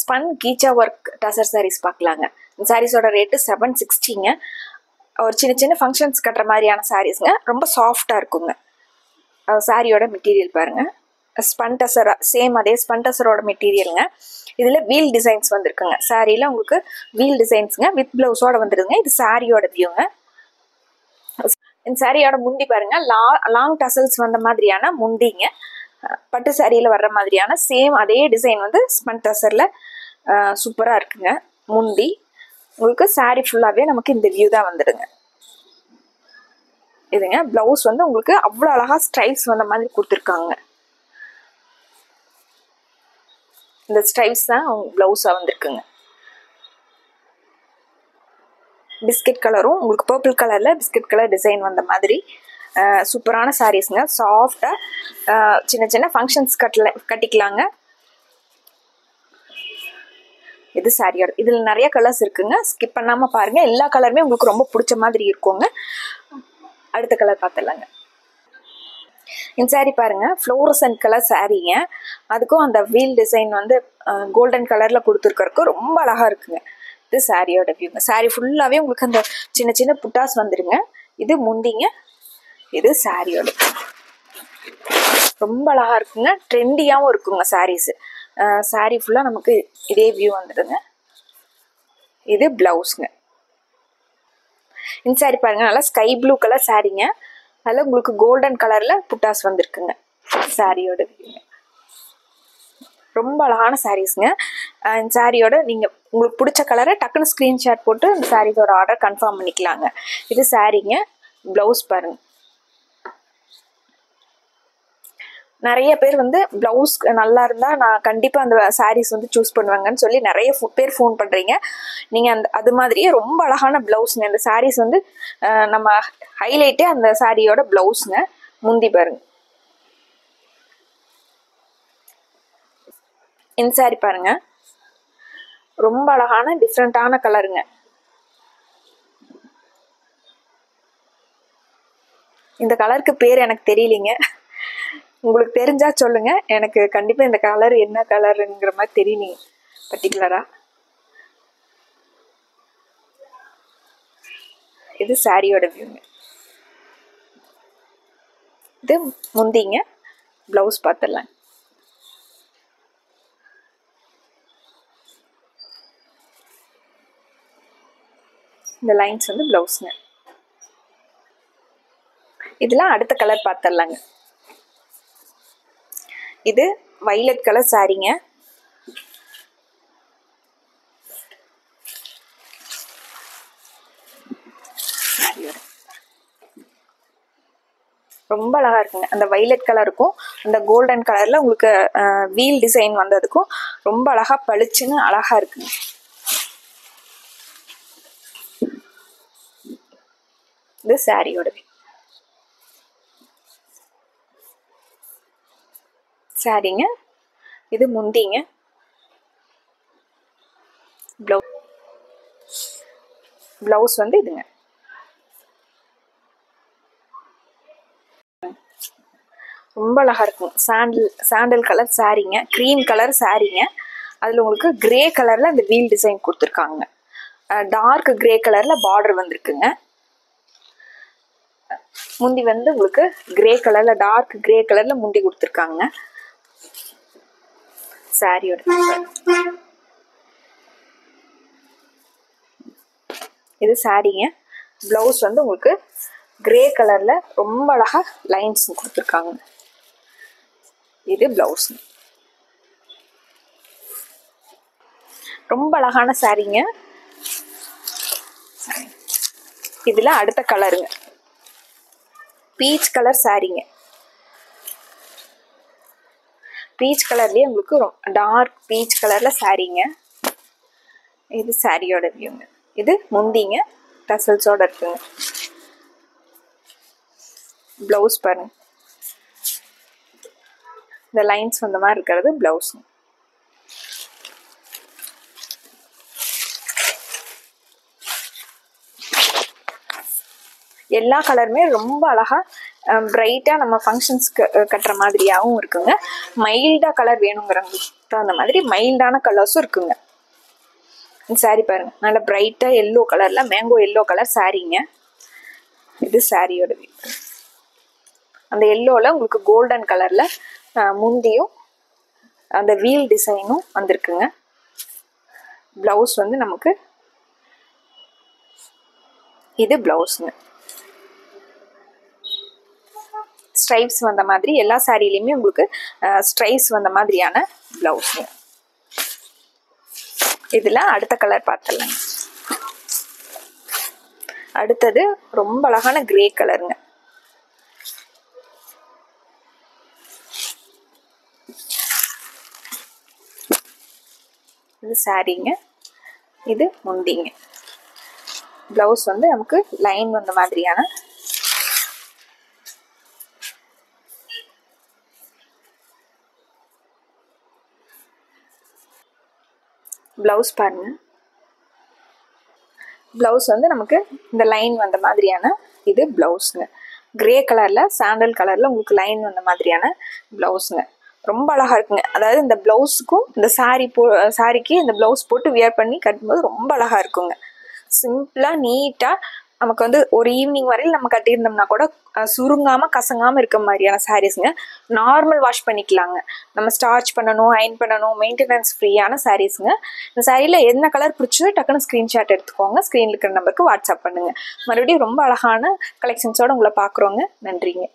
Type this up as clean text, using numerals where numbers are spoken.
Spun கீச்சா work tussar saris பார்க்கலாங்க. இந்த சாரீஸோட rate 760ங்க. ஒரு சின்ன சின்ன ஃபங்க்ஷன்ஸ் கட்டுற மாதிரியான சாரீஸ்ங்க. ரொம்ப சாஃப்டாக இருக்குங்க. சாரியோட மெட்டீரியல் பாருங்கள். ஸ்பன் டசர் சேம் அதே ஸ்பன் டசரோட மெட்டீரியலுங்க. இதில் வீல் டிசைன்ஸ் வந்துருக்குங்க. சாரியில் உங்களுக்கு வீல் டிசைன்ஸுங்க வித் ப்ளவுஸோட வந்துடுதுங்க. இது சாரியோட வியூங்க. இந்த சாரியோட முந்தி பாருங்க, லாங் டசல்ஸ் வந்த மாதிரியான முந்திங்க. பட்டு சாரியில் வர்ற மாதிரியான சேம் அதே டிசைன் வந்து ஸ்பன் டசரில் சூப்பராக இருக்குங்க. முந்தி உங்களுக்கு சாரி ஃபுல்லாகவே நமக்கு இந்த வியூ தான் வந்துடுங்க. இதுங்க ப்ளவுஸ் வந்து உங்களுக்கு அவ்வளோ அழகாக ஸ்ட்ரைப்ஸ் வந்த மாதிரி கொடுத்துருக்காங்க. இந்த ஸ்ட்ரைப்ஸ் தான் ப்ளவுஸாக வந்திருக்குங்க. பிஸ்கட் கலரும் உங்களுக்கு பர்பிள் கலரில் பிஸ்கட் கலர் டிசைன் வந்த மாதிரி சூப்பரான சாரீஸுங்க. சாஃப்டாக சின்ன சின்ன ஃபங்க்ஷன்ஸ் கட்டிக்கலாங்க. இது சாரியோட இதில் நிறைய கலர்ஸ் இருக்குங்க. ஸ்கிப் பண்ணாமல் பாருங்கள். எல்லா கலருமே உங்களுக்கு ரொம்ப பிடிச்ச மாதிரி இருக்குங்க. அடுத்த கலர் பார்த்துடலாங்க. இந்த சாரீ பாருங்க, ஃப்ளோரசன்ட் கலர் சாரீங்க. அதுக்கும் அந்த வீல் டிசைன் வந்து கோல்டன் கலரில் கொடுத்துருக்கறக்கும் ரொம்ப அழகாக இருக்குங்க. இது சாரியோட வியூங்க. சாரி ஃபுல்லாகவே உங்களுக்கு அந்த சின்ன சின்ன புட்டாஸ் வந்துடுங்க. இது முந்திங்க. இது சாரியோட ரொம்ப அழகாக இருக்குங்க. ட்ரெண்டியாகவும் இருக்குங்க சாரீஸு. சாரி ஃபுல்லாக நமக்கு இதே வியூ வந்துடுங்க. இது ப்ளவுஸுங்க. இந்த சாரி பாருங்க, நல்லா ஸ்கை ப்ளூ கலர் சாரீங்க. அதில் உங்களுக்கு கோல்டன் கலரில் புட்டாஸ் வந்துருக்குங்க. சாரியோட வியூங்க. ரொம்ப அழகான சாரீஸுங்க. இந்த சாரியோட நீங்கள் உங்களுக்கு பிடிச்ச கலரை டக்குன்னு ஸ்க்ரீன்ஷாட் போட்டு இந்த சாரீஸோட ஆர்டர் கன்ஃபார்ம் பண்ணிக்கலாங்க. இது சாரீங்க. ப்ளவுஸ் பாருங்க. நிறைய பேர் வந்து ப்ளவுஸ் நல்லா இருந்தால் நான் கண்டிப்பாக அந்த சாரீஸ் வந்து சூஸ் பண்ணுவாங்கன்னு சொல்லி நிறைய பேர் ஃபோன் பண்ணுறீங்க. நீங்கள் அது மாதிரியே ரொம்ப அழகான ப்ளவுஸுங்க. இந்த சாரீஸ் வந்து நம்ம ஹைலைட்டே அந்த சாரியோட ப்ளவுஸுங்க. முந்தி பாருங்க. இந்த சாரி பாருங்க, ரொம்ப அழகான டிஃப்ரெண்டான கலருங்க. இந்த கலருக்கு பேர் எனக்கு தெரியலீங்க. உங்களுக்கு தெரிஞ்சா சொல்லுங்க. எனக்கு கண்டிப்பா இந்த கலர் என்ன கலருங்கிற மாதிரி தெரியலீங்க பர்டிகுலரா. இது சாரியோட வியூங்க. இது முந்திங்க. ப்ளவுஸ் பார்த்துடலாம். இந்த லைன்ஸ் வந்து ப்ளவுஸுங்க. இதெல்லாம் அடுத்த கலர் பார்த்துடலாங்க. இது வைலட் கலர் சாரீங்க. ரொம்ப அழகா இருக்குங்க. அந்த வைலட் கலருக்கும் அந்த கோல்டன் கலர்ல உங்களுக்கு வீல் டிசைன் வந்ததுக்கும் ரொம்ப அழகா பளிச்சுன்னு அழகா இருக்குங்க. இது சாரியோட சாரிங்க. இது முந்திங்க. ப்ளவுஸ் வந்து இதுங்க. ரொம்ப அழகா இருக்கும். சாண்டல் கலர் சாரீங்க. க்ரீம் கலர் சாரீங்க. அதில் உங்களுக்கு கிரே கலரில் அந்த வீல் டிசைன் கொடுத்துருக்காங்க. டார்க் கிரே கலரில் பார்டர் வந்துருக்குங்க. முந்தி வந்து உங்களுக்கு கிரே கலரில் டார்க் கிரே கலரில் முந்தி கொடுத்துருக்காங்க. சாரியோட இது சாரீங்க. ப்ளவுஸ் வந்து உங்களுக்கு கிரே கலரில் ரொம்ப அழகா லைன்ஸ் கொடுத்துருக்காங்க. இது ப்ளவுஸ். ரொம்ப அழகான சாரீங்க. இதுல அடுத்த கலருங்க. பீச் கலர் சாரீங்க. பீச் கலர்லயே உங்களுக்கு டார்க் பீச் கலர்ல சாரீங்க. இது சாரியோட வியூங்க. இது முந்திங்க. டசல்ஸோட இருக்குங்க. ப்ளவுஸ் பாருங்க. இந்த லைன்ஸ் வந்த மாதிரி இருக்கிறது ப்ளவுஸ். எல்லா கலருமே ரொம்ப அழகா பிரைட்டா நம்ம ஃபங்க்ஷன்ஸ்க்கு கட்டுற மாதிரியாகவும் இருக்குங்க. மைல்டா கலர் வேணுங்கிறவங்களுக்கு அந்த மாதிரி மைல்டான கலர்ஸும் இருக்குங்க. இந்த சாரீ பாருங்க, நல்ல பிரைட்டா எல்லோ கலர்ல, மேங்கோ எல்லோ கலர் சாரீங்க. இது சாரியோட வியூ. அந்த எல்லோல உங்களுக்கு கோல்டன் கலர்ல முந்தியும் அந்த வீல் டிசைனும் வந்திருக்குங்க. பிளவுஸ் வந்து நமக்கு இது பிளவுஸ்ங்க. ஸ்ட்ரைப்ஸ் வந்த மாதிரி எல்லா சாரிலையுமே உங்களுக்கு ஸ்ட்ரைப்ஸ் வந்த மாதிரியான பிளவுஸ்ங்க. இதுல அடுத்த கலர் பார்த்துடலாம். அடுத்தது ரொம்ப அழகான கிரே கலருங்க. இது சாரீங்க, இது முந்திங்க. பிளவுஸ் வந்து நமக்கு லைன் வந்த மாதிரியான பிளவுஸ் பாருங்க. பிளவுஸ் வந்து நமக்கு இந்த லைன் வந்த மாதிரியான இது பிளவுஸ்ங்க. கிரே கலர்ல சாண்டல் கலர்ல உங்களுக்கு லைன் வந்த மாதிரியான பிளவுஸ்ங்க. ரொம்ப அழகா இருக்குங்க. அதாவது இந்த பிளவுஸுக்கும் இந்த சாரிக்கு இந்த பிளவுஸ் போட்டு வியர் பண்ணி கட்டும்போது ரொம்ப அழகா இருக்குங்க. சிம்பிளா நீட்டா நமக்கு வந்து ஒரு ஈவினிங் வரையில் நம்ம கட்டியிருந்தோம்னா கூட சுருங்காம கசங்காம இருக்க மாதிரியான சாரீஸ்ங்க. நார்மல் வாஷ் பண்ணிக்கலாங்க. நம்ம ஸ்டார்ச் பண்ணணும், அயன் பண்ணணும், மெயின்டெனன்ஸ் ஃப்ரீயான சாரீஸ்ங்க. இந்த சாரியில என்ன கலர் பிடிச்சதோ டக்குன்னு ஸ்கிரீன்ஷாட் எடுத்துக்கோங்க. ஸ்கிரீன்ல இருக்கிற நம்பருக்கு வாட்ஸ்அப் பண்ணுங்க. மறுபடியும் ரொம்ப அழகான கலெக்ஷன்ஸோட உங்களை பார்க்குறோங்க. நன்றிங்க.